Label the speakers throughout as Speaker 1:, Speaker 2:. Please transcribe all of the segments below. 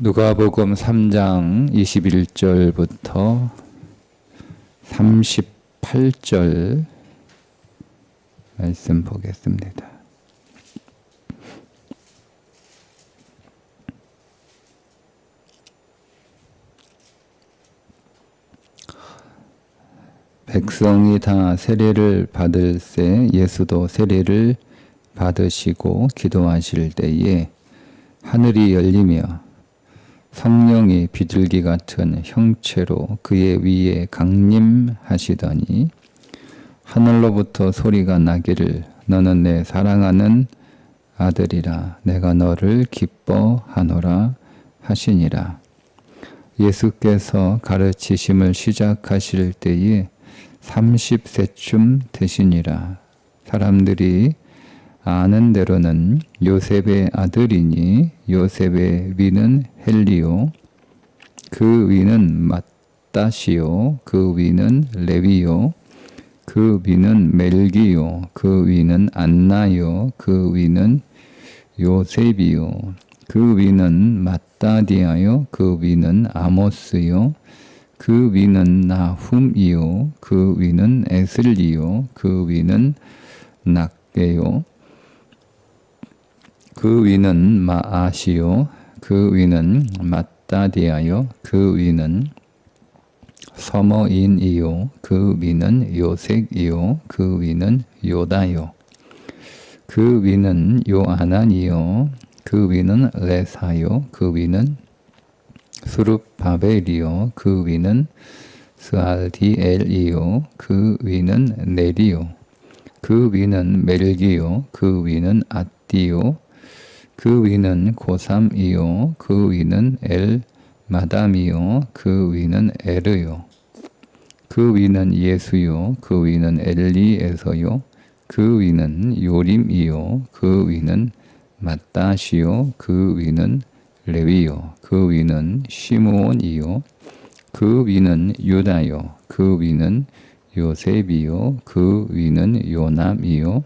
Speaker 1: 누가복음 3장 21절부터 38절 말씀 보겠습니다. 백성이 다 세례를 받을새 예수도 세례를 받으시고 기도하실 때에 하늘이 열리며 성령이 비둘기 같은 형체로 그의 위에 강림하시더니 하늘로부터 소리가 나기를 너는 내 사랑하는 아들이라 내가 너를 기뻐하노라 하시니라. 예수께서 가르치심을 시작하실 때에 30세쯤 되시니라. 사람들이 아는 대로는 요셉의 아들이니 요셉의 위는 헬리요 그 위는 맏다시요 그 위는 레위요 그 위는 멜기요 그 위는 안나요 그 위는 요셉이요 그 위는 맏다디아요 그 위는 아모스요 그 위는 나훔이요 그 위는 에슬리요 그 위는 낙게요 그 위는 마아시요 그 위는 맏다디아요 그 위는 서머인이요 그 위는 요색이요 그 위는 요다요 그 위는 요아난이요 그 위는 레사요 그 위는 스룹바벨이요 그 위는 스알디엘이요 그 위는 네리요 그 위는 멜기요 그 위는 아띠요 그 위는 고삼이요 그 위는 엘마담이요 그 위는 에르요 그 위는 예수요 그 위는 엘리에서요 그 위는 요림이요 그 위는 맏다시요 그 위는 레위요 그 위는 시므온이요 그 위는 유다요 그 위는 요셉이요 그 위는 요남이요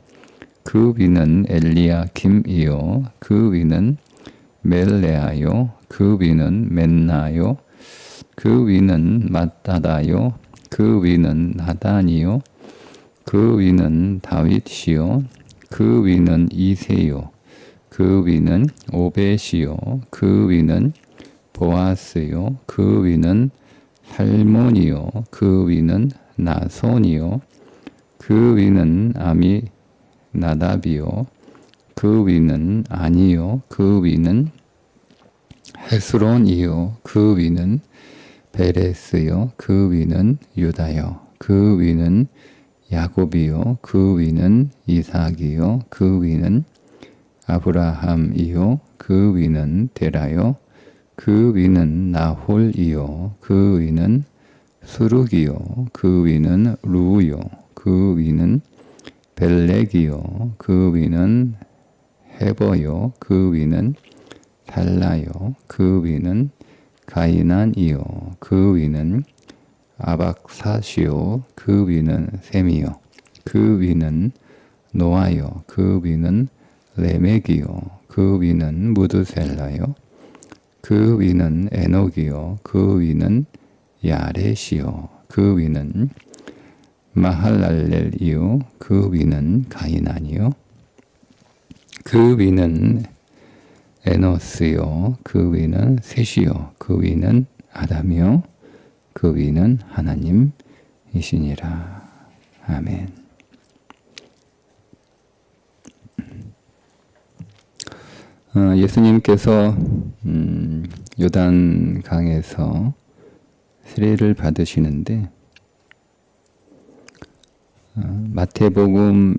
Speaker 1: 그 위는 엘리야김이요 그 위는 멜레아요 그 위는 맨나요 그 위는 맏다다요 그 위는 나단이요 그 위는 다윗이요 그 위는 이세요 그 위는 오벳이요 그 위는 보아스요 그 위는 살몬이요 그 위는 나손이요 그 위는 아미나답이요 그 위는 아니요 그 위는 헤스론이요 그 위는 베레스요 그 위는 유다요 그 위는 야곱이요 그 위는 이삭이요 그 위는 아브라함이요 그 위는 데라요 그 위는 나홀이요 그 위는 수룩이요 그 위는 루요 그 위는 벨렉이요 그 위는 헤버요 그 위는 달라요 그 위는 가이난이요 그 위는 아박사시요 그 위는 셈이요 그 위는 노아요 그 위는 레멕이요 그 위는 무드셀라요 그 위는 에녹이요 그 위는 야렛이요 그 위는 마할랄렐이요 그 위는 가이난이요 그 위는 에노스요 그 위는 셋이요 그 위는 아담이요 그 위는 하나님이시니라. 아멘. 예수님께서 요단강에서 세례를 받으시는데 마태복음에서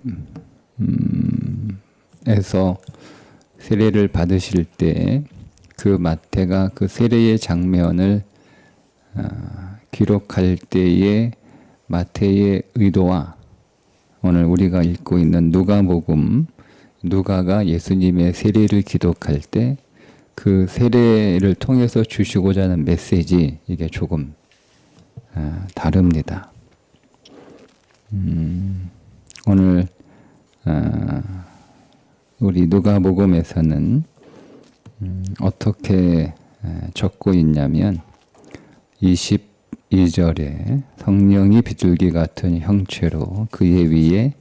Speaker 1: 세례를 받으실 때 그 마태가 그 세례의 장면을 기록할 때의 마태의 의도와 오늘 우리가 읽고 있는 누가복음 누가가 예수님의 세례를 기록할 때 그 세례를 통해서 주시고자 하는 메시지 이게 조금 다릅니다. 오늘 우리 누가복음에서는 어떻게 적고 있냐면 22절에 성령이 비둘기 같은 형체로 그의 위에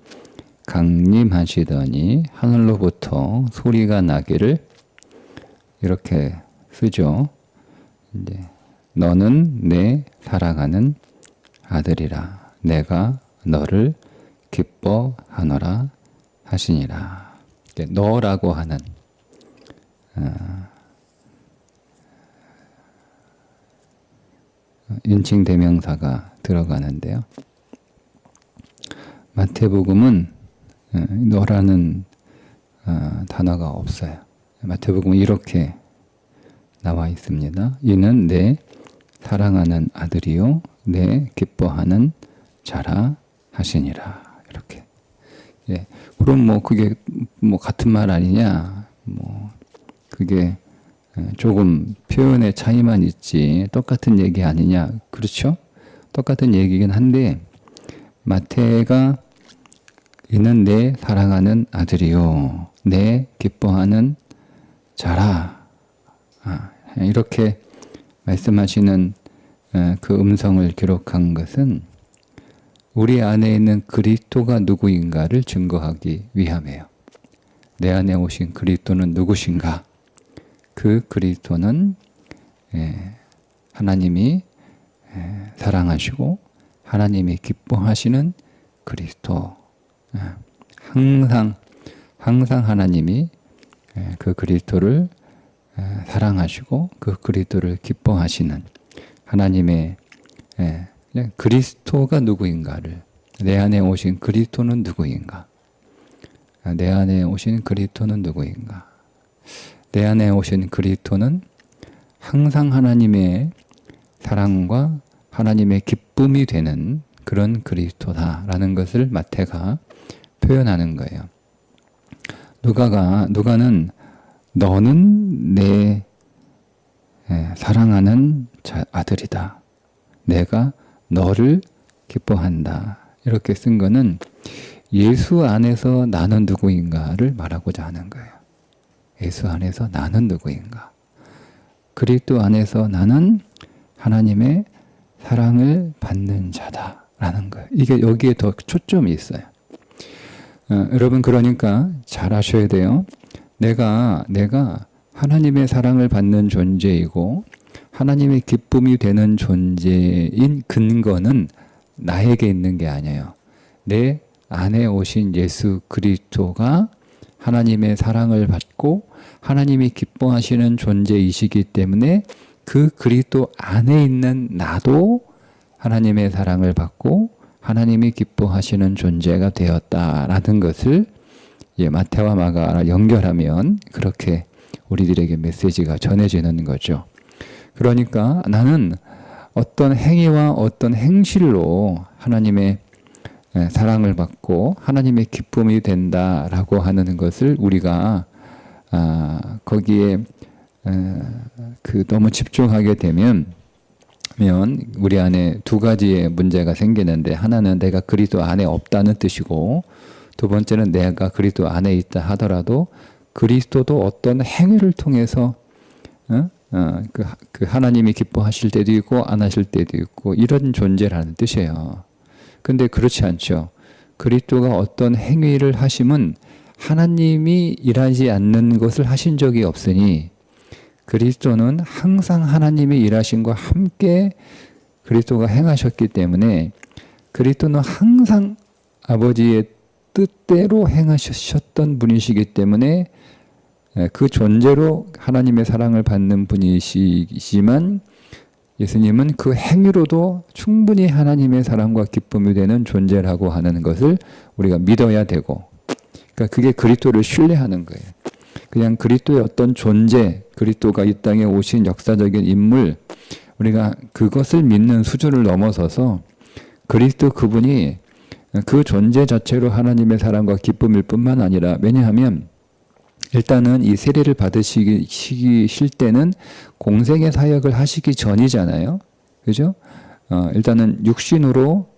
Speaker 1: 강림하시더니 하늘로부터 소리가 나기를 이렇게 쓰죠. 이제 너는 내 사랑하는 아들이라 내가 너를 기뻐하노라 하시니라. 너라고 하는 인칭 대명사가 들어가는데요. 마태복음은 너라는 단어가 없어요. 마태복음은 이렇게 나와 있습니다. 이는 내 사랑하는 아들이요 내 기뻐하는 자라 하시니라. 이렇게. 예. 그럼 뭐 그게 뭐 같은 말 아니냐? 뭐 그게 조금 표현의 차이만 있지 똑같은 얘기 아니냐? 그렇죠? 똑같은 얘기긴 한데 마태가 이는 내 사랑하는 아들이요 내 기뻐하는 자라 이렇게 말씀하시는 그 음성을 기록한 것은 우리 안에 있는 그리스도가 누구인가를 증거하기 위함이에요. 내 안에 오신 그리스도는 누구신가? 그 그리스도는 하나님이 사랑하시고 하나님이 기뻐하시는 그리스도. 항상 하나님이 그 그리스도를 사랑하시고 그 그리스도를 기뻐하시는 하나님의 그리스도가 누구인가를 내 안에 오신 그리스도는 누구인가? 내 안에 오신 그리스도는 누구인가? 내 안에 오신 그리스도는 항상 하나님의 사랑과 하나님의 기쁨이 되는 그런 그리스도다라는 것을 마태가 표현하는 거예요. 누가는 너는 내 사랑하는 아들이다. 내가 너를 기뻐한다. 이렇게 쓴 거는 예수 안에서 나는 누구인가를 말하고자 하는 거예요. 예수 안에서 나는 누구인가? 그리스도 안에서 나는 하나님의 사랑을 받는 자다라는 거예요. 이게 여기에 더 초점이 있어요. 여러분 그러니까 잘 아셔야 돼요. 내가 하나님의 사랑을 받는 존재이고 하나님의 기쁨이 되는 존재인 근거는 나에게 있는 게 아니에요. 내 안에 오신 예수 그리스도가 하나님의 사랑을 받고 하나님이 기뻐하시는 존재이시기 때문에 그 그리스도 안에 있는 나도 하나님의 사랑을 받고 하나님이 기뻐하시는 존재가 되었다라는 것을 마태와 마가를 연결하면 그렇게 우리들에게 메시지가 전해지는 거죠. 그러니까 나는 어떤 행위와 어떤 행실로 하나님의 사랑을 받고 하나님의 기쁨이 된다라고 하는 것을 우리가 거기에 너무 집중하게 되면 우리 안에 두 가지의 문제가 생기는데 하나는 내가 그리스도 안에 없다는 뜻이고 두 번째는 내가 그리스도 안에 있다 하더라도 그리스도도 어떤 행위를 통해서 그 하나님이 기뻐하실 때도 있고 안 하실 때도 있고 이런 존재라는 뜻이에요. 근데 그렇지 않죠. 그리스도가 어떤 행위를 하심은 하나님이 일하지 않는 것을 하신 적이 없으니 그리스도는 항상 하나님이 일하심과 함께 그리스도가 행하셨기 때문에 그리스도는 항상 아버지의 뜻대로 행하셨던 분이시기 때문에 그 존재로 하나님의 사랑을 받는 분이시지만 예수님은 그 행위로도 충분히 하나님의 사랑과 기쁨이 되는 존재라고 하는 것을 우리가 믿어야 되고 그러니까 그게 그리스도를 신뢰하는 거예요. 그냥 그리스도의 어떤 존재, 그리스도가 이 땅에 오신 역사적인 인물 우리가 그것을 믿는 수준을 넘어서서 그리스도 그분이 그 존재 자체로 하나님의 사랑과 기쁨일 뿐만 아니라 왜냐하면 일단은 이 세례를 받으시기 때는 공생의 사역을 하시기 전이잖아요. 그죠? 일단은 육신으로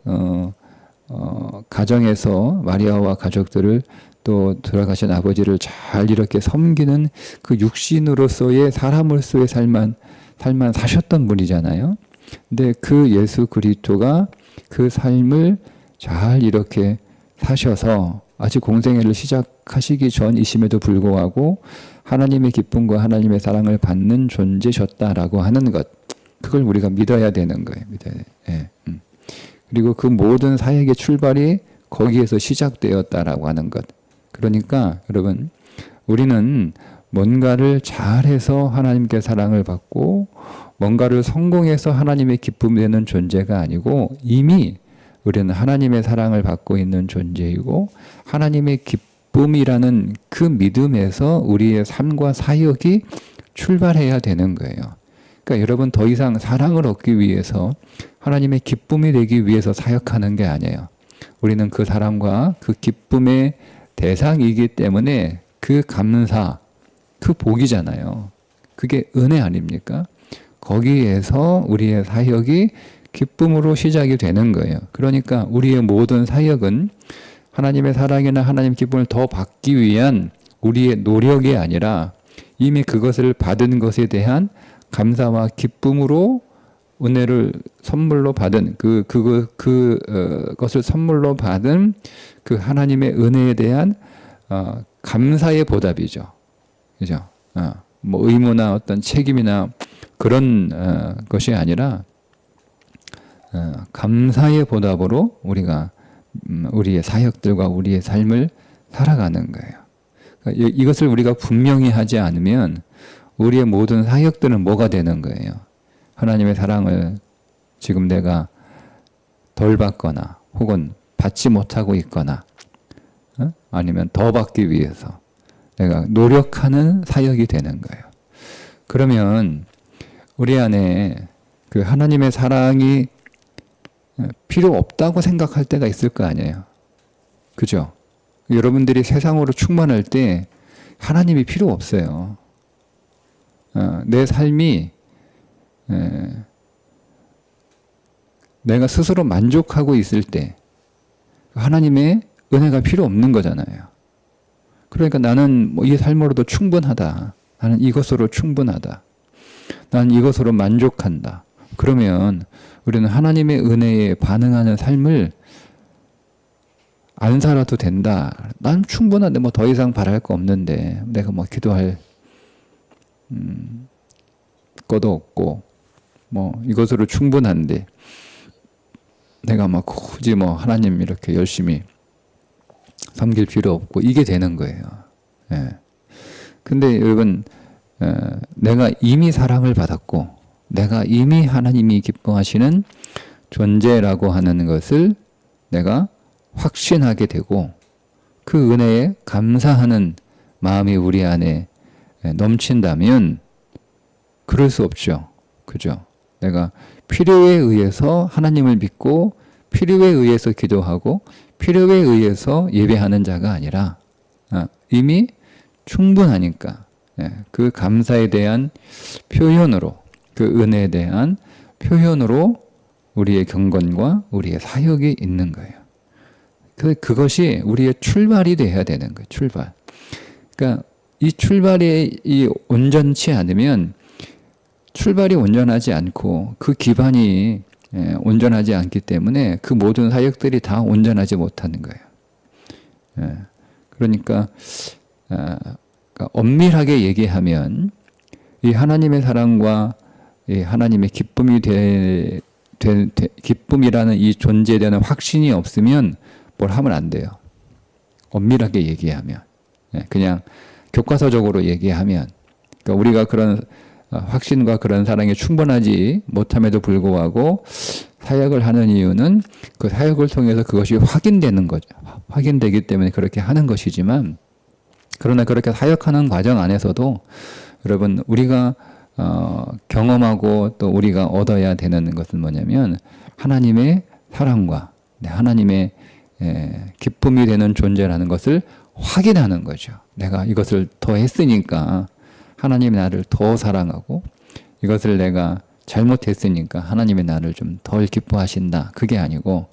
Speaker 1: 가정에서 마리아와 가족들을 또 돌아가신 아버지를 잘 이렇게 섬기는 그 육신으로서의 사람으로서의 삶만 삶만 사셨던 분이잖아요. 근데 그 예수 그리스도가 그 삶을 잘 이렇게 사셔서 아직 공생애를 시작하시기 전이심에도 불구하고 하나님의 기쁨과 하나님의 사랑을 받는 존재셨다라고 하는 것, 그걸 우리가 믿어야 되는 거예요. 믿어야 돼. 예. 그리고 그 모든 사역의 출발이 거기에서 시작되었다라고 하는 것. 그러니까 여러분, 우리는 뭔가를 잘해서 하나님께 사랑을 받고 뭔가를 성공해서 하나님의 기쁨이 되는 존재가 아니고, 이미 우리는 하나님의 사랑을 받고 있는 존재이고 하나님의 기쁨이라는 그 믿음에서 우리의 삶과 사역이 출발해야 되는 거예요. 그러니까 여러분, 더 이상 사랑을 얻기 위해서, 하나님의 기쁨이 되기 위해서 사역하는 게 아니에요. 우리는 그 사랑과 그 기쁨의 대상이기 때문에 그 감사, 그 복이잖아요. 그게 은혜 아닙니까? 거기에서 우리의 사역이 기쁨으로 시작이 되는 거예요. 그러니까 우리의 모든 사역은 하나님의 사랑이나 하나님의 기쁨을 더 받기 위한 우리의 노력이 아니라 이미 그것을 받은 것에 대한 감사와 기쁨으로 은혜를 선물로 받은 그것을 선물로 받은 그 하나님의 은혜에 대한 감사의 보답이죠. 그죠? 뭐 의무나 어떤 책임이나 그런 것이 아니라 감사의 보답으로 우리가 우리의 사역들과 우리의 삶을 살아가는 거예요. 그러니까 이것을 우리가 분명히 하지 않으면 우리의 모든 사역들은 뭐가 되는 거예요? 하나님의 사랑을 지금 내가 덜 받거나 혹은 받지 못하고 있거나 아니면 더 받기 위해서 내가 노력하는 사역이 되는 거예요. 그러면 우리 안에 그 하나님의 사랑이 필요 없다고 생각할 때가 있을 거 아니에요. 그죠? 여러분들이 세상으로 충만할 때 하나님이 필요 없어요. 내 삶이 내가 스스로 만족하고 있을 때 하나님의 은혜가 필요 없는 거잖아요. 그러니까 나는 뭐 이 삶으로도 충분하다. 나는 이것으로 충분하다. 나는 이것으로 만족한다. 그러면 우리는 하나님의 은혜에 반응하는 삶을 안 살아도 된다. 난 충분한데 뭐 더 이상 바랄 거 없는데 내가 뭐 기도할 것도 없고 뭐 이것으로 충분한데 내가 막 굳이 뭐 하나님 이렇게 열심히 섬길 필요 없고 이게 되는 거예요. 예. 근데 여러분, 내가 이미 사랑을 받았고 내가 이미 하나님이 기뻐하시는 존재라고 하는 것을 내가 확신하게 되고 그 은혜에 감사하는 마음이 우리 안에 넘친다면 그럴 수 없죠. 그죠? 내가 필요에 의해서 하나님을 믿고 필요에 의해서 기도하고 필요에 의해서 예배하는 자가 아니라 이미 충분하니까 그 감사에 대한 표현으로, 그 은혜에 대한 표현으로 우리의 경건과 우리의 사역이 있는 거예요. 그것이 우리의 출발이 돼야 되는 거예요. 출발. 그러니까 이 출발이 온전치 않으면, 출발이 온전하지 않고 그 기반이 온전하지 않기 때문에 그 모든 사역들이 다 온전하지 못하는 거예요. 그러니까 엄밀하게 얘기하면 이 하나님의 사랑과 이 하나님의 기쁨이 기쁨이라는 이 존재에 대한 확신이 없으면 뭘 하면 안 돼요. 엄밀하게 얘기하면, 그냥 교과서적으로 얘기하면, 그러니까 우리가 그런 확신과 그런 사랑에 충분하지 못함에도 불구하고 사역을 하는 이유는 그 사역을 통해서 그것이 확인되는 거죠. 확인되기 때문에 그렇게 하는 것이지만, 그러나 그렇게 사역하는 과정 안에서도 여러분, 우리가 경험하고 또 우리가 얻어야 되는 것은 뭐냐면 하나님의 사랑과 하나님의 기쁨이 되는 존재라는 것을 확인하는 거죠. 내가 이것을 더 했으니까 하나님이 나를 더 사랑하고, 이것을 내가 잘못했으니까 하나님이 나를 좀 덜 기뻐하신다. 그게 아니고,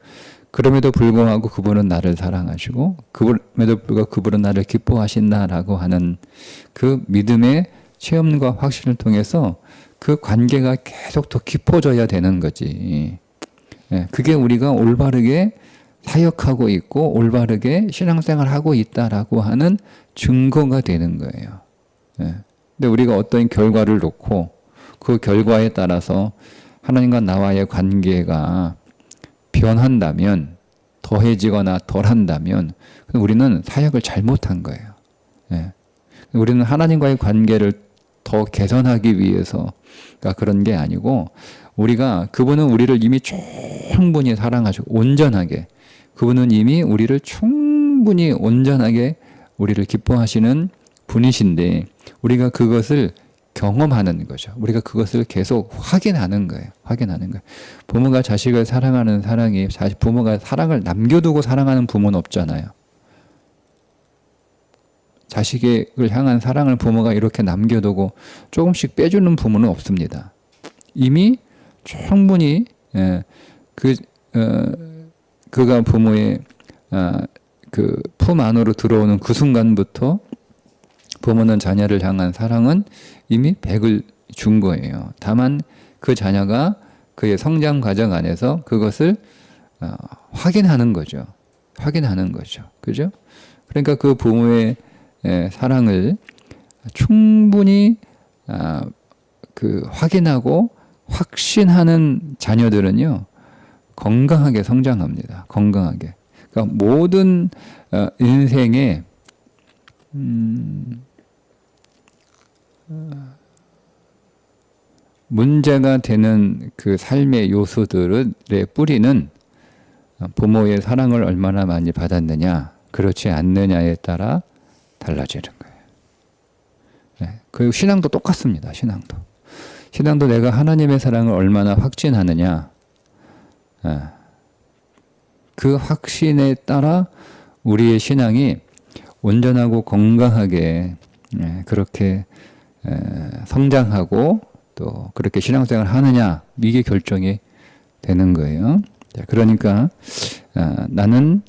Speaker 1: 그럼에도 불구하고 그분은 나를 사랑하시고 그럼에도 불구하고 그분은 나를 기뻐하신다라고 하는 그 믿음의 체험과 확신을 통해서 그 관계가 계속 더 깊어져야 되는 거지. 예, 그게 우리가 올바르게 사역하고 있고 올바르게 신앙생활하고 있다라고 하는 증거가 되는 거예요. 예. 근데 우리가 어떤 결과를 놓고 그 결과에 따라서 하나님과 나와의 관계가 변한다면, 더해지거나 덜한다면 우리는 사역을 잘못한 거예요. 예. 우리는 하나님과의 관계를 더 개선하기 위해서가 그런 게 아니고, 우리가 그분은 우리를 이미 충분히 사랑하시고 온전하게, 그분은 이미 우리를 충분히 온전하게 우리를 기뻐하시는 분이신데, 우리가 그것을 경험하는 거죠. 우리가 그것을 계속 확인하는 거예요. 확인하는 거예요. 부모가 자식을 사랑하는 사랑이, 부모가 사랑을 남겨두고 사랑하는 부모는 없잖아요. 자식을 향한 사랑을 부모가 이렇게 남겨두고 조금씩 빼주는 부모는 없습니다. 이미 충분히 그가 부모의 그 품 안으로 들어오는 그 순간부터 부모는 자녀를 향한 사랑은 이미 100을 준 거예요. 다만 그 자녀가 그의 성장 과정 안에서 그것을 확인하는 거죠. 확인하는 거죠. 그죠? 그러니까 그 부모의 사랑을 충분히 그 확인하고 확신하는 자녀들은요, 건강하게 성장합니다. 건강하게. 그러니까 모든 인생의 문제가 되는 그 삶의 요소들의 뿌리는 부모의 사랑을 얼마나 많이 받았느냐, 그렇지 않느냐에 따라 달라지는 거예요. 네. 그리고 신앙도 똑같습니다. 신앙도 내가 하나님의 사랑을 얼마나 확신하느냐, 그 확신에 따라 우리의 신앙이 온전하고 건강하게 그렇게 성장하고 또 그렇게 신앙생활을 하느냐, 이게 결정이 되는 거예요. 그러니까 나는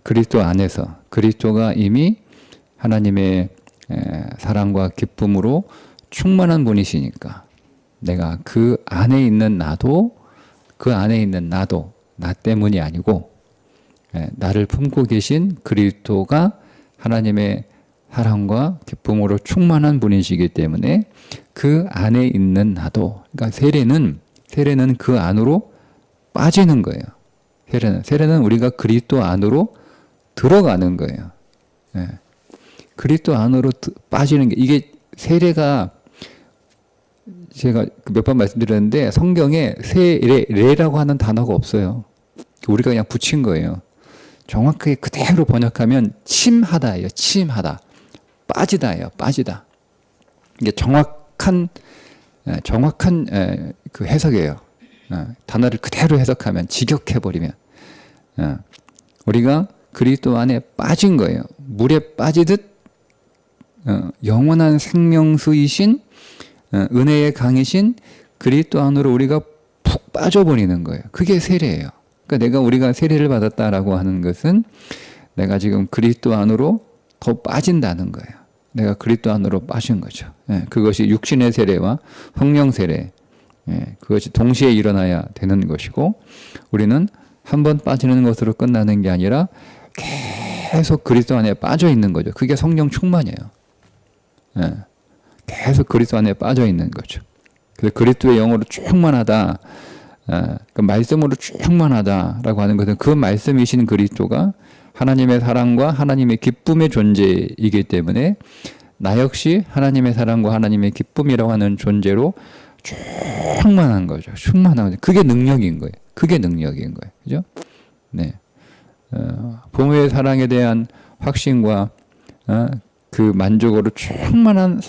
Speaker 1: 그리스도 안에서, 그리스도가 이미 하나님의 사랑과 기쁨으로 충만한 분이시니까 내가 그 안에 있는 나도 나 때문이 아니고 나를 품고 계신 그리스도가 하나님의 사랑과 기쁨으로 충만한 분이시기 때문에 그 안에 있는 나도, 그러니까 세례는 그 안으로 빠지는 거예요. 세례는 우리가 그리스도 안으로 들어가는 거예요. 그리스도 안으로 빠지는 게, 이게 세례가 제가 몇 번 말씀드렸는데 성경에 세례라고 하는 단어가 없어요. 우리가 그냥 붙인 거예요. 정확하게 그대로 번역하면 침하다예요. 침하다. 빠지다예요. 빠지다. 이게 정확한 그 해석이에요. 단어를 그대로 해석하면, 직역해버리면 우리가 그리스도 안에 빠진 거예요. 물에 빠지듯 영원한 생명수이신 은혜의 강이신 그리스도 안으로 우리가 푹 빠져버리는 거예요. 그게 세례예요. 그러니까 우리가 세례를 받았다라고 하는 것은 내가 지금 그리스도 안으로 더 빠진다는 거예요. 내가 그리스도 안으로 빠진 거죠. 그것이 육신의 세례와 성령 세례, 그것이 동시에 일어나야 되는 것이고, 우리는 한 번 빠지는 것으로 끝나는 게 아니라 계속 그리스도 안에 빠져 있는 거죠. 그게 성령 충만이에요. 계속 그리스도 안에 빠져 있는 거죠. 그래서 그리스도의 영으로 충만하다, 그 말씀으로 충만하다라고 하는 것은 그 말씀이신 그리스도가 하나님의 사랑과 하나님의 기쁨의 존재이기 때문에 나 역시 하나님의 사랑과 하나님의 기쁨이라고 하는 존재로 충만한 거죠. 충만한 거죠. 그게 능력인 거예요. 그게 능력인 거예요. 그죠? 네. 부모의 사랑에 대한 확신과 그 만족으로 충만한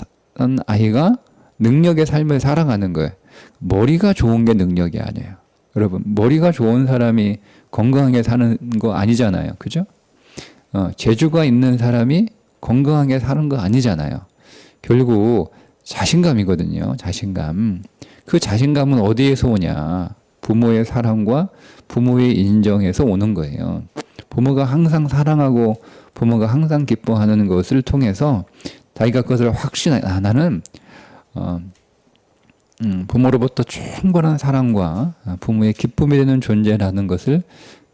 Speaker 1: 아이가 능력의 삶을 살아가는 거예요. 머리가 좋은 게 능력이 아니에요. 여러분, 머리가 좋은 사람이 건강하게 사는 거 아니잖아요. 그죠? 재주가 있는 사람이 건강하게 사는 거 아니잖아요. 결국 자신감이거든요. 자신감. 그 자신감은 어디에서 오냐? 부모의 사랑과 부모의 인정에서 오는 거예요. 부모가 항상 사랑하고 부모가 항상 기뻐하는 것을 통해서 자기가 그것을 나는 부모로부터 충분한 사랑과 부모의 기쁨이 되는 존재라는 것을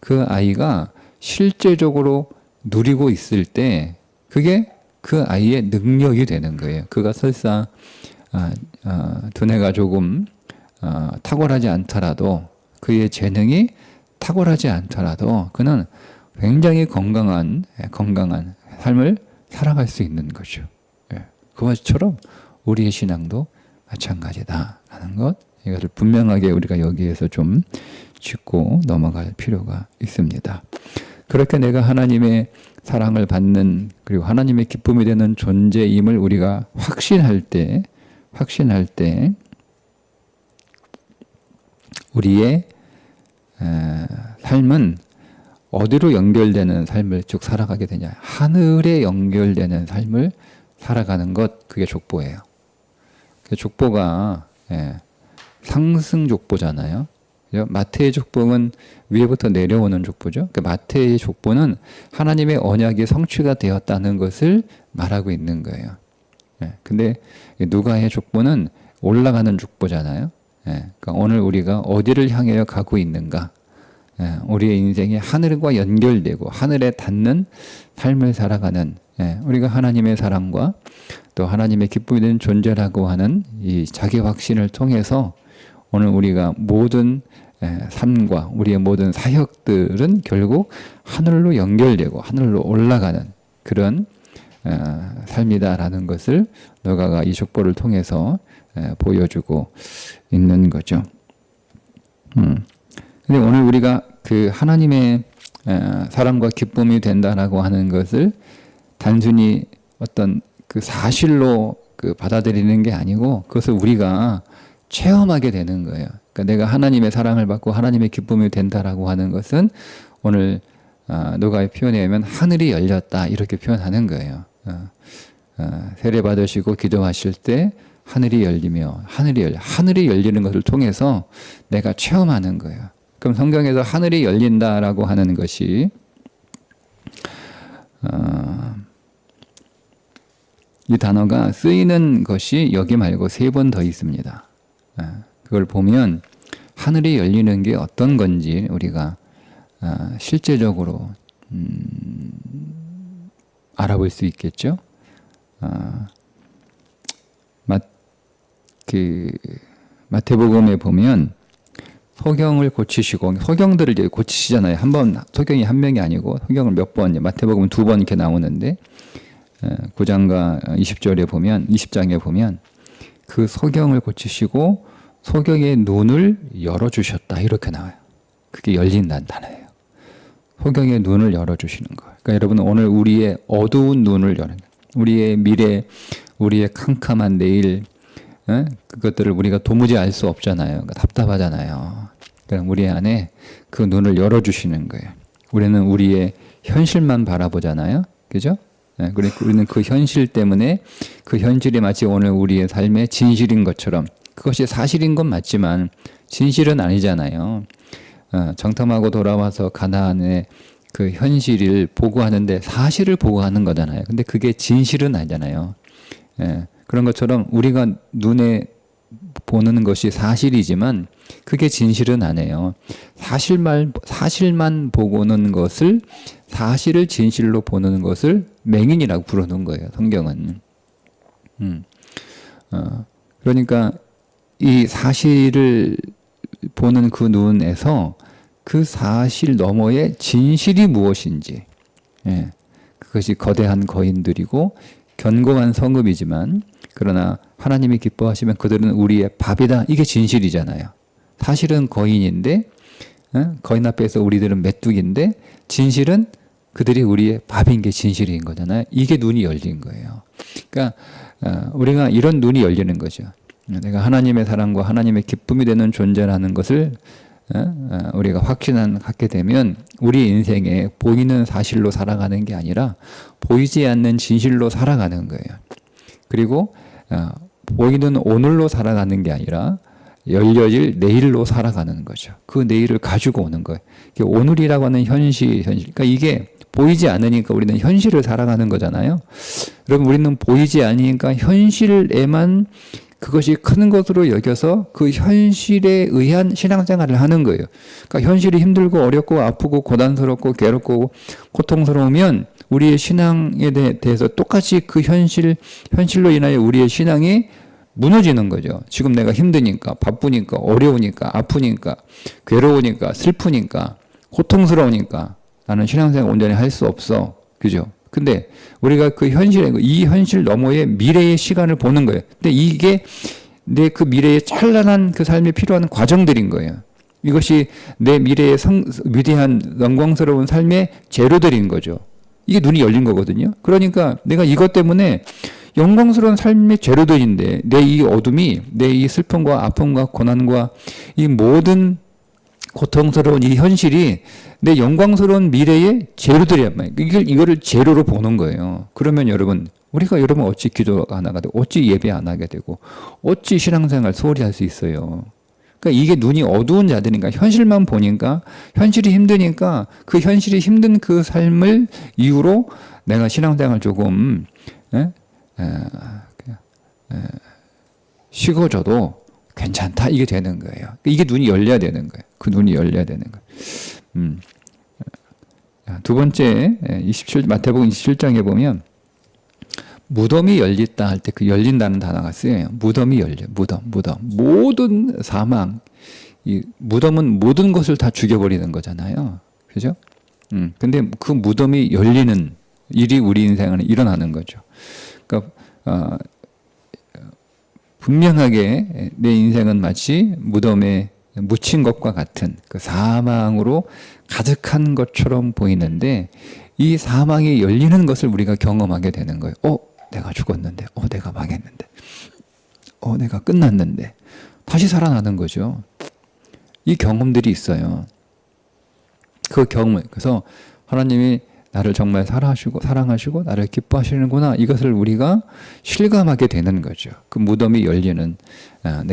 Speaker 1: 그 아이가 실제적으로 누리고 있을 때 그게 그 아이의 능력이 되는 거예요. 그가 설사 두뇌가 조금 탁월하지 않더라도 그의 재능이 탁월하지 않더라도 그는 굉장히 건강한 삶을 살아갈 수 있는 거죠. 그것처럼 우리의 신앙도 마찬가지다라는 것, 이것을 분명하게 우리가 여기에서 좀 짚고 넘어갈 필요가 있습니다. 그렇게 내가 하나님의 사랑을 받는 그리고 하나님의 기쁨이 되는 존재임을 우리가 확신할 때 우리의 삶은 어디로 연결되는 삶을 쭉 살아가게 되냐? 하늘에 연결되는 삶을 살아가는 것, 그게 족보예요. 그 족보가 상승 족보잖아요. 마태의 족보는 위에부터 내려오는 족보죠. 그 마태의 족보는 하나님의 언약이 성취가 되었다는 것을 말하고 있는 거예요. 근데 누가의 족보는 올라가는 족보잖아요. 그러니까 오늘 우리가 어디를 향하여 가고 있는가? 우리의 인생이 하늘과 연결되고 하늘에 닿는 삶을 살아가는, 우리가 하나님의 사랑과 또 하나님의 기쁨이 되는 존재라고 하는 이 자기 확신을 통해서 오늘 우리가 모든 삶과 우리의 모든 사역들은 결국 하늘로 연결되고 하늘로 올라가는 그런 삶이다라는 것을 누가가 이 족보를 통해서 보여주고 있는 거죠. 근데 오늘 우리가 그 하나님의 사랑과 기쁨이 된다라고 하는 것을 단순히 어떤 그 사실로 그 받아들이는 게 아니고 그것을 우리가 체험하게 되는 거예요. 그러니까 내가 하나님의 사랑을 받고 하나님의 기쁨이 된다라고 하는 것은 오늘 누가의 표현에 의하면 하늘이 열렸다 이렇게 표현하는 거예요. 세례 받으시고 기도하실 때 하늘이 열리며 하늘이 열리는 것을 통해서 내가 체험하는 거예요. 그럼 성경에서 하늘이 열린다라고 하는 것이 이 단어가 쓰이는 것이 여기 말고 3번 더 있습니다. 그걸 보면 하늘이 열리는 게 어떤 건지 우리가 실제적으로 알아볼 수 있겠죠. 마태복음에 보면 소경을 고치시고, 소경들을 이제 고치시잖아요. 소경이 한 명이 아니고 소경을 몇 번, 마태복음 2번 이렇게 나오는데 9장과 20절에 보면, 20장에 보면 그 소경을 고치시고 소경의 눈을 열어주셨다 이렇게 나와요. 그게 열린다는 단어예요. 소경의 눈을 열어주시는 거예요. 그러니까 여러분 오늘 우리의 어두운 눈을 여는, 우리의 미래, 우리의 캄캄한 내일, 그것들을 우리가 도무지 알 수 없잖아요. 그러니까 답답하잖아요. 그럼 우리 안에 그 눈을 열어주시는 거예요. 우리는 우리의 현실만 바라보잖아요. 그죠? 그러니까 우리는 그 현실 때문에 그 현실이 마치 오늘 우리의 삶의 진실인 것처럼, 그것이 사실인 건 맞지만 진실은 아니잖아요. 정탐하고 돌아와서 가나안의 그 현실을 보고하는데 사실을 보고하는 거잖아요. 근데 그게 진실은 아니잖아요. 그런 것처럼 우리가 눈에 보는 것이 사실이지만 그게 진실은 아니에요. 사실만 보고는 것을, 사실을 진실로 보는 것을 맹인이라고 부르는 거예요, 성경은. 그러니까 이 사실을 보는 그 눈에서 그 사실 너머의 진실이 무엇인지, 그것이 거대한 거인들이고 견고한 성읍이지만, 그러나 하나님이 기뻐하시면 그들은 우리의 밥이다, 이게 진실이잖아요. 사실은 거인인데, 거인 앞에서 우리들은 메뚜기인데, 진실은 그들이 우리의 밥인 게 진실인 거잖아요. 이게 눈이 열린 거예요. 그러니까 우리가 이런 눈이 열리는 거죠. 내가 하나님의 사랑과 하나님의 기쁨이 되는 존재라는 것을 우리가 확신하게 되면 우리 인생에 보이는 사실로 살아가는 게 아니라 보이지 않는 진실로 살아가는 거예요. 그리고 보이는 오늘로 살아가는 게 아니라 열려질 내일로 살아가는 거죠. 그 내일을 가지고 오는 거예요. 오늘이라고 하는 현실. 그러니까 이게 보이지 않으니까 우리는 현실을 살아가는 거잖아요. 여러분, 우리는 보이지 않으니까 현실에만 그것이 큰 것으로 여겨서 그 현실에 의한 신앙생활을 하는 거예요. 그러니까 현실이 힘들고 어렵고 아프고 고단스럽고 괴롭고 고통스러우면 우리의 신앙에 대해서 똑같이 그 현실로 인하여 우리의 신앙이 무너지는 거죠. 지금 내가 힘드니까, 바쁘니까, 어려우니까, 아프니까, 괴로우니까, 슬프니까, 고통스러우니까 나는 신앙생활 온전히 할 수 없어. 그죠? 근데 우리가 그 이 현실 너머의 미래의 시간을 보는 거예요. 근데 이게 내 그 미래의 찬란한 그 삶에 필요한 과정들인 거예요. 이것이 내 미래의 위대한 영광스러운 삶의 재료들인 거죠. 이게 눈이 열린 거거든요. 그러니까 내가 이것 때문에 영광스러운 삶의 재료들인데 내 이 어둠이, 내 이 슬픔과 아픔과 고난과 이 모든 고통스러운 이 현실이 내 영광스러운 미래의 재료들이란 말이에요. 이거를 재료로 보는 거예요. 그러면 여러분, 우리가 여러분 어찌 기도 안 하게 되고, 어찌 예배 안 하게 되고, 어찌 신앙생활 소홀히 할 수 있어요. 그러니까 이게 눈이 어두운 자들이니까, 현실만 보니까, 현실이 힘드니까, 그 현실이 힘든 그 삶을 이유로 내가 신앙생활 조금, 식어져도 괜찮다. 이게 되는 거예요. 이게 눈이 열려야 되는 거예요. 그 눈이 열려야 되는 거예요. 두 번째, 마태복음 27장에 보면, 무덤이 열렸다 할 때 그 열린다는 단어가 쓰여요. 무덤이 열려. 무덤. 모든 사망. 이 무덤은 모든 것을 다 죽여버리는 거잖아요. 그죠? 근데 그 무덤이 열리는 일이 우리 인생에는 일어나는 거죠. 그러니까, 분명하게 내 인생은 마치 무덤에 묻힌 것과 같은 그 사망으로 가득한 것처럼 보이는데 이 사망이 열리는 것을 우리가 경험하게 되는 거예요. 내가 죽었는데, 내가 망했는데, 내가 끝났는데 다시 살아나는 거죠. 이 경험들이 있어요. 그 경험, 그래서 하나님이 나를 정말 사랑하시고 나를 기뻐하시는구나. 이것을 우리가 실감하게 되는 거죠. 그 무덤이 열리는,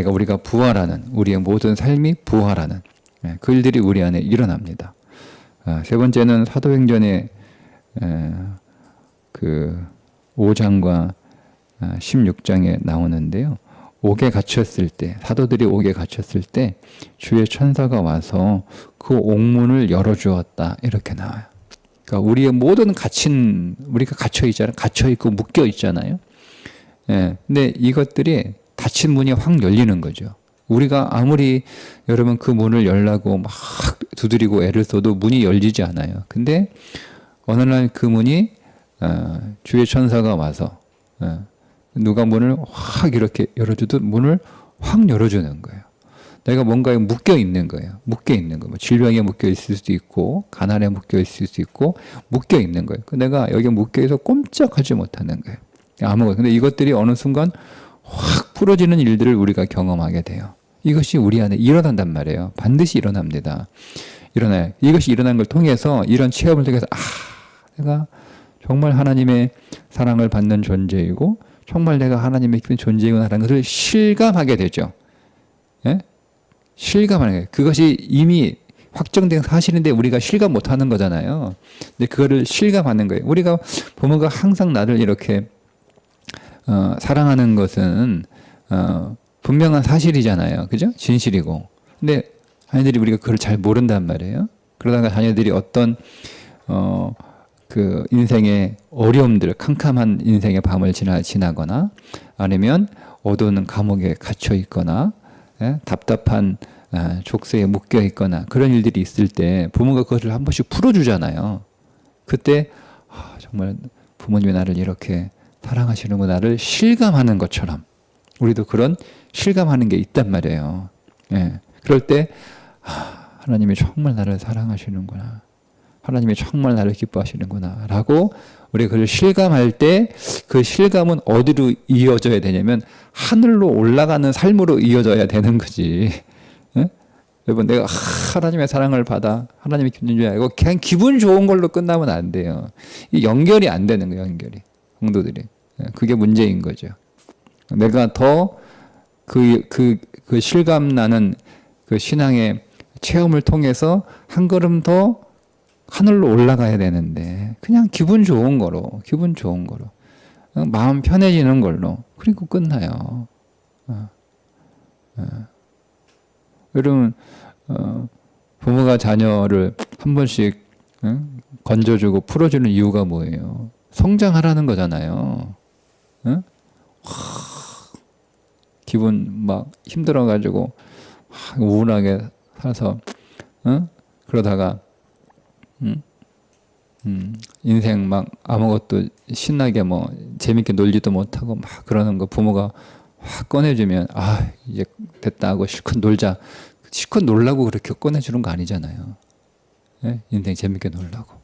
Speaker 1: 우리가 부활하는, 우리의 모든 삶이 부활하는 그 일들이 우리 안에 일어납니다. 세 번째는 사도행전의 그 5장과 16장에 나오는데요. 옥에 갇혔을 때, 사도들이 옥에 갇혔을 때 주의 천사가 와서 그 옥문을 열어주었다. 이렇게 나와요. 그러니까 우리의 모든 우리가 갇혀있고 묶여있잖아요. 근데 이것들이 닫힌 문이 확 열리는 거죠. 우리가 아무리 여러분 그 문을 열라고 막 두드리고 애를 써도 문이 열리지 않아요. 근데 어느 날 그 문이 주의 천사가 와서 누가 문을 확 이렇게 열어주듯 문을 확 열어주는 거예요. 내가 뭔가에 묶여 있는 거예요. 질병에 묶여 있을 수도 있고, 가난에 묶여 있을 수도 있고, 묶여 있는 거예요. 내가 여기 묶여 있어 꼼짝하지 못하는 거예요. 아무것도. 근데 이것들이 어느 순간 확 풀어지는 일들을 우리가 경험하게 돼요. 이것이 우리 안에 일어난단 말이에요. 반드시 일어납니다. 일어나요. 이것이 일어난 걸 통해서, 이런 체험을 통해서, 내가 정말 하나님의 사랑을 받는 존재이고, 정말 내가 하나님의 깊은 존재이구나라는 것을 실감하게 되죠. 예? 실감하는 거예요. 그것이 이미 확정된 사실인데 우리가 실감 못하는 거잖아요. 근데 그거를 실감하는 거예요. 우리가 부모가 항상 나를 이렇게 사랑하는 것은 분명한 사실이잖아요. 그죠? 진실이고. 근데 자녀들이 우리가 그걸 잘 모른단 말이에요. 그러다가 자녀들이 어떤 그 인생의 어려움들, 캄캄한 인생의 밤을 지나거나 아니면 어두운 감옥에 갇혀 있거나 답답한 족쇄에 묶여 있거나 그런 일들이 있을 때 부모가 그것을 한 번씩 풀어주잖아요. 그때 정말 부모님이 나를 이렇게 사랑하시는구나를 실감하는 것처럼 우리도 그런 실감하는 게 있단 말이에요. 그럴 때 하나님이 정말 나를 사랑하시는구나. 하나님이 정말 나를 기뻐하시는구나 라고 우리가 그걸 실감할 때 그 실감은 어디로 이어져야 되냐면 하늘로 올라가는 삶으로 이어져야 되는 거지. 여러분 내가 하나님의 사랑을 받아 하나님이 기쁜 줄 알고 그냥 기분 좋은 걸로 끝나면 안 돼요. 이 연결이 안 되는 거예요. 연결이. 성도들이. 그게 문제인 거죠. 내가 더 그 실감 나는 그 신앙의 체험을 통해서 한 걸음 더 하늘로 올라가야 되는데 그냥 기분 좋은 거로 마음 편해지는 걸로 그리고 끝나요. 여러분 부모가 자녀를 한 번씩 건져주고 풀어주는 이유가 뭐예요? 성장하라는 거잖아요. 기분 막 힘들어가지고 우울하게 살아서 그러다가 인생 막 아무것도 신나게 뭐 재밌게 놀지도 못하고 막 그러는 거 부모가 확 꺼내주면 이제 됐다 하고 실컷 놀자. 실컷 놀라고 그렇게 꺼내주는 거 아니잖아요. 예? 인생 재밌게 놀라고.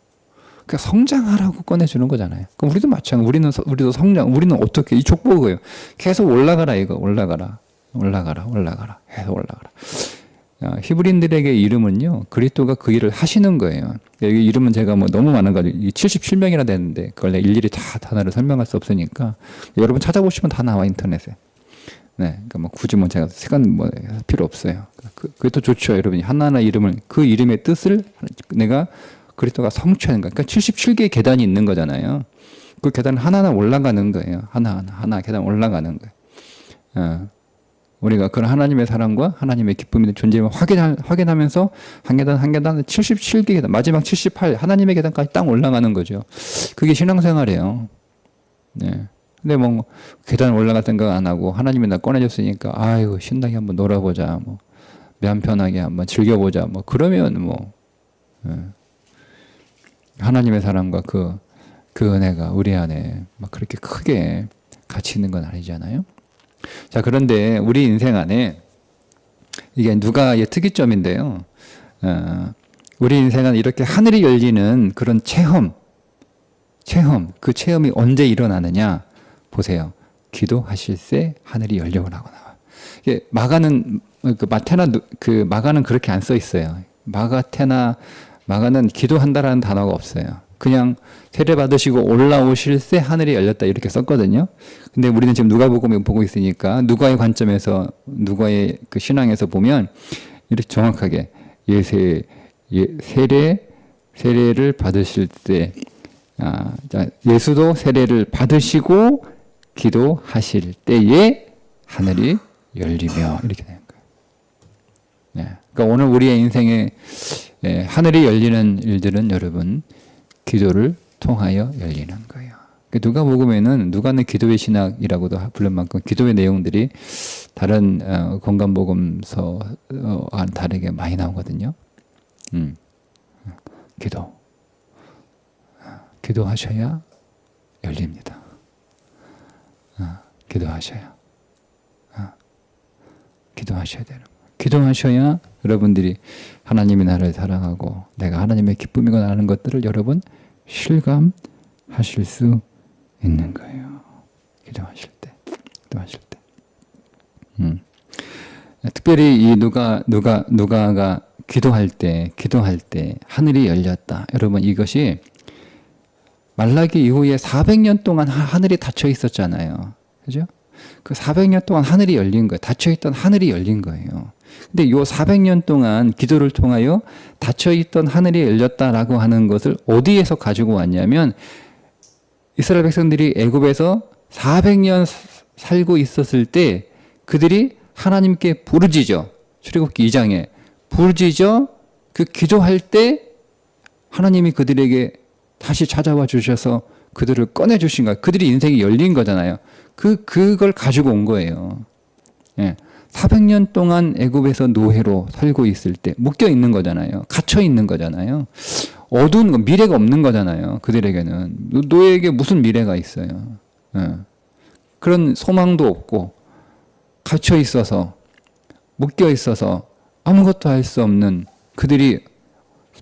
Speaker 1: 그러니까 성장하라고 꺼내주는 거잖아요. 그럼 우리도 마찬가지. 우리도 성장. 우리는 어떻게 이 족보고요. 계속 올라가라 이거. 올라가라. 계속 올라가라. 히브리인들에게 이름은요. 그리스도가 그 일을 하시는 거예요. 여기 이름은 제가 뭐 너무 많아가지고 77명이나 되는데 그걸 일일이 다 단어를 설명할 수 없으니까 여러분 찾아보시면 다 나와 인터넷에. 네, 그러니까 뭐 굳이 뭐 제가 시간 뭐 필요 없어요. 그게 또 좋죠, 여러분이 하나하나 이름을 그 이름의 뜻을 내가 그리스도가 성취하는 거. 그러니까 77개의 계단이 있는 거잖아요. 그 계단 하나하나 올라가는 거예요. 하나 계단 올라가는 거예요. 우리가 그런 하나님의 사랑과 하나님의 기쁨의 존재를 확인하면서 한 계단 77개 계단 마지막 78 하나님의 계단까지 딱 올라가는 거죠. 그게 신앙생활이에요. 네. 근데 뭐 계단 올라갈 생각 안 하고 하나님이 나 꺼내줬으니까 아이고 신나게 한번 놀아보자 뭐 마음 편하게 한번 즐겨보자 뭐 그러면 뭐 하나님의 사랑과 그 은혜가 우리 안에 막 그렇게 크게 같이 있는 건 아니잖아요. 자, 그런데 우리 인생 안에 이게 누가의 특이점인데요. 우리 인생은 이렇게 하늘이 열리는 그런 체험, 그 체험이 언제 일어나느냐? 보세요. 기도하실 때 하늘이 열려오라고 나와. 이게 마가는 마가는 그렇게 안 써 있어요. 마가는 기도한다라는 단어가 없어요. 그냥 세례 받으시고 올라오실 때 하늘이 열렸다 이렇게 썼거든요. 근데 우리는 지금 누가복음을 보고 있으니까 누가의 관점에서 누가의 그 신앙에서 보면 이렇게 정확하게 세례를 받으실 때 예수도 세례를 받으시고 기도하실 때에 하늘이 열리며 이렇게 되는 거예요. 네. 그러니까 오늘 우리의 인생에 하늘이 열리는 일들은 여러분 기도를 통하여 열리는 거예요. 누가복음에는 누가는 기도의 신학이라고도 부를 만큼 기도의 내용들이 다른 건강복음서와 다르게 많이 나오거든요. 기도하셔야 열립니다. 기도하셔야 되는 거예요. 기도하셔야 여러분들이 하나님이 나를 사랑하고 내가 하나님의 기쁨이고 하는 것들을 여러분 실감하실 수 있는 거예요. 기도하실 때. 특별히 이 누가가 기도할 때 하늘이 열렸다. 여러분 이것이 말라기 이후에 400년 동안 하늘이 닫혀 있었잖아요. 그죠? 그 400년 동안 하늘이 열린 거예요. 닫혀있던 하늘이 열린 거예요. 근데 요 400년 동안 기도를 통하여 닫혀있던 하늘이 열렸다라고 하는 것을 어디에서 가지고 왔냐면 이스라엘 백성들이 애굽에서 400년 살고 있었을 때 그들이 하나님께 부르짖어 출애굽기 2장에 부르짖어 그 기도할 때 하나님이 그들에게 다시 찾아와 주셔서 그들을 꺼내 주신 거예요. 그들이 인생이 열린 거잖아요. 그걸 가지고 온 거예요. 예. 400년 동안 애굽에서 노예로 살고 있을 때 묶여 있는 거잖아요. 갇혀 있는 거잖아요. 어두운 거, 미래가 없는 거잖아요. 그들에게는 노예에게 무슨 미래가 있어요. 예. 그런 소망도 없고 갇혀 있어서 묶여 있어서 아무것도 할 수 없는 그들이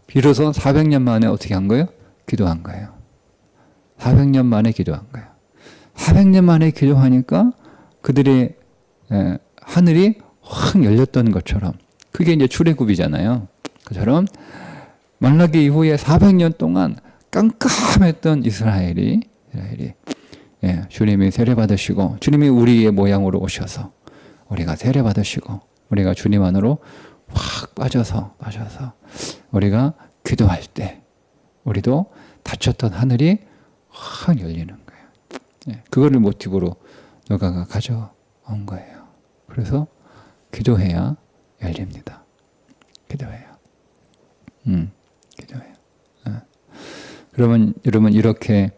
Speaker 1: 비로소 400년 만에 어떻게 한 거예요? 기도한 거예요. 400년 만에 기도한 거예요. 400년 만에 기도하니까 그들의 하늘이 확 열렸던 것처럼 그게 이제 출애굽이잖아요. 그처럼 말라기 이후에 400년 동안 깜깜했던 이스라엘이 주님이 세례 받으시고 주님이 우리의 모양으로 오셔서 우리가 세례 받으시고 우리가 주님 안으로 확 빠져서 우리가 기도할 때 우리도 닫혔던 하늘이 확 열리는 거예요. 그거를 모티브로 누가가 가져온 거예요. 그래서 기도해야 열립니다. 기도해야. 기도해야. 그러면 여러분 이렇게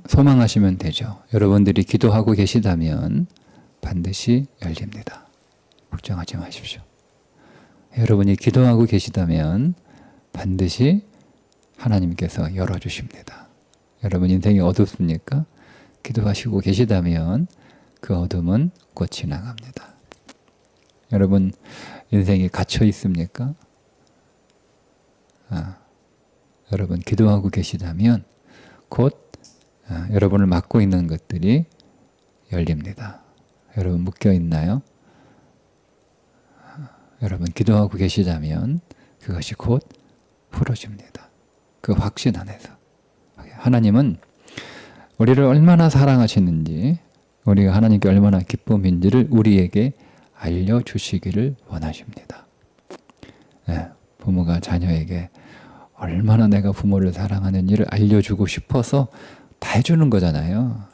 Speaker 1: 소망하시면 되죠. 여러분들이 기도하고 계시다면 반드시 열립니다. 걱정하지 마십시오. 여러분이 기도하고 계시다면 반드시 하나님께서 열어주십니다. 여러분 인생이 어둡습니까? 기도하시고 계시다면 그 어둠은 곧 지나갑니다. 여러분 인생이 갇혀 있습니까? 여러분 기도하고 계시다면 곧 여러분을 막고 있는 것들이 열립니다. 여러분 묶여 있나요? 여러분 기도하고 계시다면 그것이 곧 풀어집니다. 그 확신 안에서. 하나님은 우리를 얼마나 사랑하시는지, 우리가 하나님께 얼마나 기쁨인지를 우리에게 알려주시기를 원하십니다. 부모가 자녀에게 얼마나 내가 부모를 사랑하는지를 알려주고 싶어서 다 해주는 거잖아요.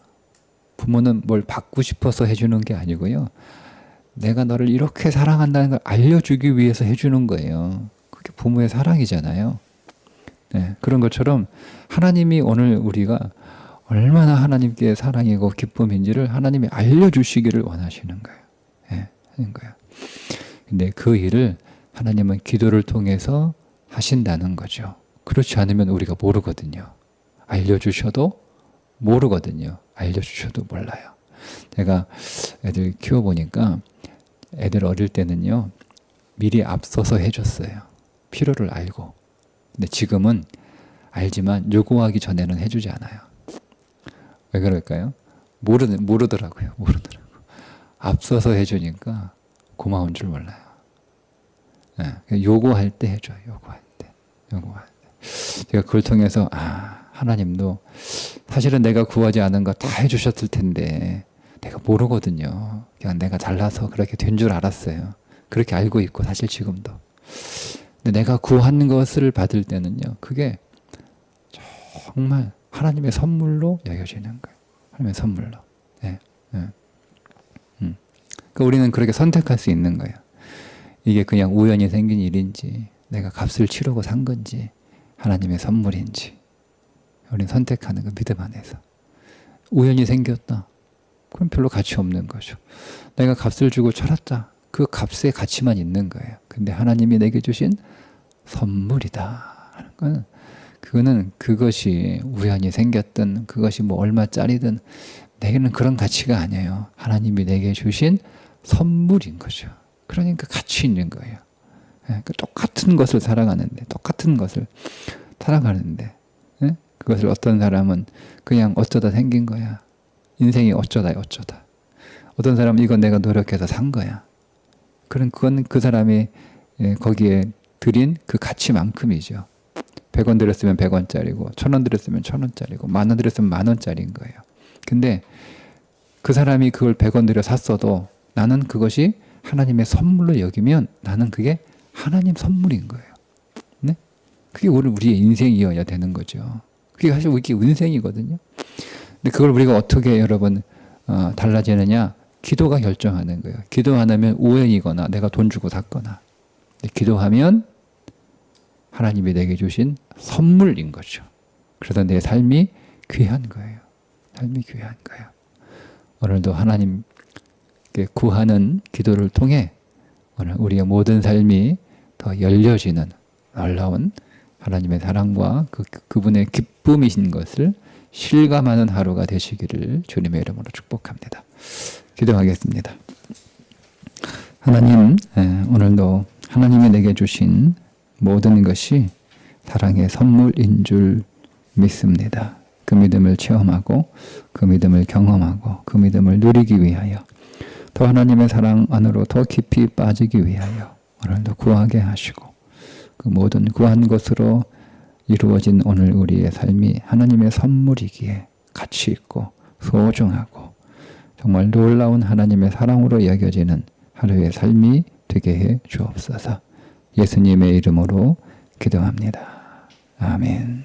Speaker 1: 부모는 뭘 받고 싶어서 해주는 게 아니고요. 내가 너를 이렇게 사랑한다는 걸 알려주기 위해서 해주는 거예요. 그게 부모의 사랑이잖아요. 그런 것처럼 하나님이 오늘 우리가 얼마나 하나님께 사랑이고 기쁨인지를 하나님이 알려주시기를 원하시는 거예요. 하는 거예요. 근데 그 일을 하나님은 기도를 통해서 하신다는 거죠. 그렇지 않으면 우리가 모르거든요. 알려주셔도 모르거든요. 알려주셔도 몰라요. 제가 애들 키워보니까 애들 어릴 때는요, 미리 앞서서 해줬어요. 필요를 알고. 근데 지금은 알지만 요구하기 전에는 해주지 않아요. 왜 그럴까요? 모르더라고요. 앞서서 해주니까 고마운 줄 몰라요. 요구할 때 해줘요. 요구할 때. 제가 그걸 통해서 하나님도 사실은 내가 구하지 않은 거 다 해주셨을 텐데 내가 모르거든요. 그냥 내가 잘나서 그렇게 된 줄 알았어요. 그렇게 알고 있고 사실 지금도. 근데 내가 구한 것을 받을 때는요, 그게 정말 하나님의 선물로 여겨지는 거예요. 하나님의 선물로. 그러니까 우리는 그렇게 선택할 수 있는 거예요. 이게 그냥 우연히 생긴 일인지, 내가 값을 치르고 산 건지, 하나님의 선물인지, 우리는 선택하는 거 믿음 안에서. 우연히 생겼다. 그럼 별로 가치 없는 거죠. 내가 값을 주고 살았다. 그 값의 가치만 있는 거예요. 근데 하나님이 내게 주신 선물이다 하는 건, 그거는 그것이 우연히 생겼든 그것이 뭐 얼마짜리든 내게는 그런 가치가 아니에요. 하나님이 내게 주신 선물인 거죠. 그러니까 가치 있는 거예요. 똑같은 것을 살아가는데, 그것을 어떤 사람은 그냥 어쩌다 생긴 거야. 인생이 어쩌다. 어떤 사람은 이건 내가 노력해서 산 거야. 그건 그 사람이 거기에 들인 그 가치만큼이죠. 100원 들였으면 100원짜리고 1000원 들였으면 1000원짜리고 10,000원 들였으면 10,000원짜리인 거예요. 근데 그 사람이 그걸 100원 들여 샀어도 나는 그것이 하나님의 선물로 여기면 나는 그게 하나님 선물인 거예요. 네? 그게 우리의 인생이어야 되는 거죠. 그게 사실 우리 인생이거든요. 근데 그걸 우리가 어떻게 여러분 달라지느냐? 기도가 결정하는 거예요. 기도 안 하면 우연이거나 내가 돈 주고 샀거나, 기도하면 하나님이 내게 주신 선물인 거죠. 그래서 내 삶이 귀한 거예요. 삶이 귀한 거예요. 오늘도 하나님께 구하는 기도를 통해 오늘 우리의 모든 삶이 더 열려지는 놀라운 하나님의 사랑과 그분의 기쁨이신 것을 실감하는 하루가 되시기를 주님의 이름으로 축복합니다. 기도하겠습니다. 하나님, 오늘도 하나님이 내게 주신 모든 것이 사랑의 선물인 줄 믿습니다. 그 믿음을 체험하고 그 믿음을 경험하고 그 믿음을 누리기 위하여 더 하나님의 사랑 안으로 더 깊이 빠지기 위하여 오늘도 구하게 하시고 그 모든 구한 것으로 이루어진 오늘 우리의 삶이 하나님의 선물이기에 가치 있고 소중하고 정말 놀라운 하나님의 사랑으로 여겨지는 하루의 삶이 되게 해 주옵소서. 예수님의 이름으로 기도합니다. 아멘.